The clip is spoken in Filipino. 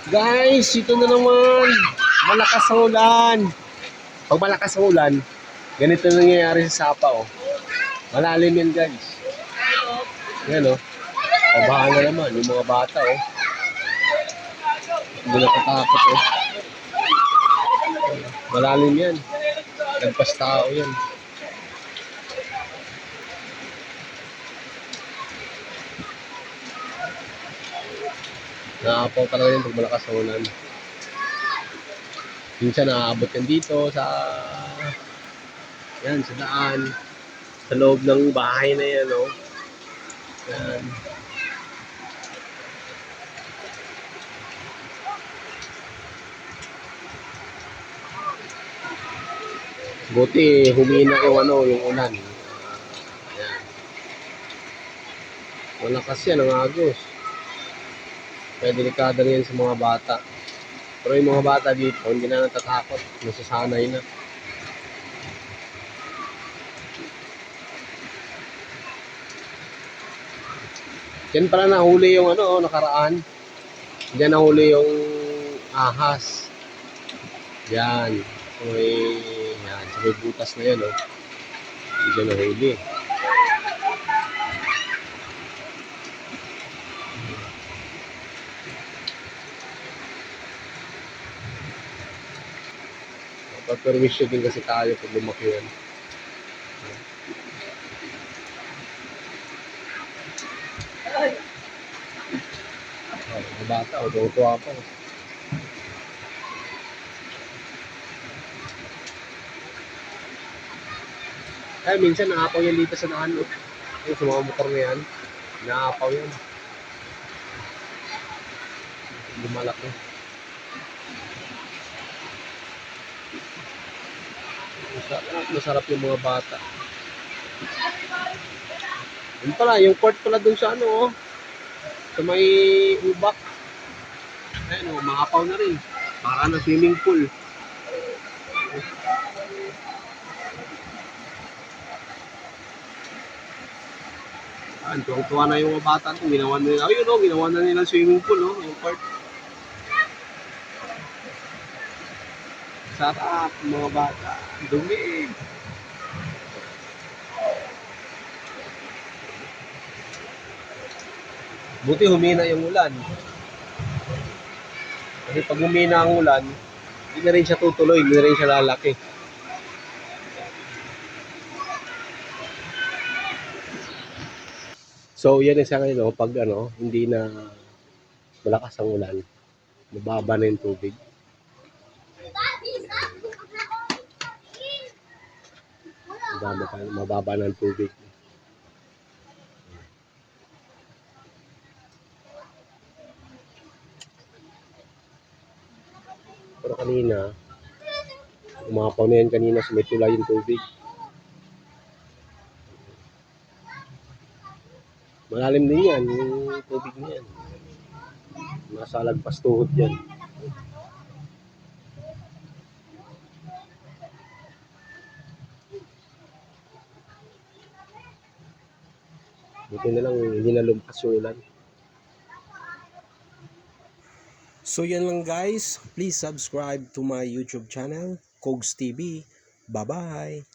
Guys, ito na naman. Malakas ang ulan. Pag malakas ang ulan, ganito nangyayari sa Sapa, oh. Malalim yan, guys. Yan, oh. Pabahan na naman yung mga bata, oh. Hindi natatakot, oh. Malalim yan. Nagpas tao yan. Naapaw talaga yun pag malakas ang ulan. Minsan naaabot yan dito sa yan, sa daan. Sa loob ng bahay na yan, oh. Yan. Buti humina yung yung ulan. Yan. Malakas yan ang agos. Kaya delikado rin yan sa mga bata. Pero yung mga bata dito, hindi na natatakot. Nasasanay na. Diyan pala nahuli yung nakaraan. Diyan nahuli yung ahas. Yan. Sa may butas na yan, oh. Diyan nahuli. Paperwisyo din kasi tayo pag lumaki yan. Mga bata, tuwa pa. Ay, minsan naapaw yan dito sa daan. Sa mga motor na yan, naapaw yan. Lumalaki. Masarap yung mga bata. Yun pala, yung court pala dun sa sa may ubak. Ayun, maapaw na rin. Para na swimming pool. Tuwang-tuwa na yung mga bata. Ginawa na nila. Ayun, ginawa na nila swimming pool, yung court. Sarap, mga bata. Dumi. Buti humina yung ulan. Kasi pag humina ang ulan, hindi na rin siya tutuloy, hindi na rin siya lalaki. So, yan yung sa akin, pag hindi na malakas ang ulan, mababa na yung tubig. Mababa na ang tubig. Pero kanina, umapaw na yan kanina sa may tulay yung tubig. Malalim din yan, yung tubig na yan. Nasa lagpas tuhod yan. Buti na lang, hindi na lumpas yung ulan. So yan lang guys, please subscribe to my YouTube channel, Kogs TV. Bye-bye!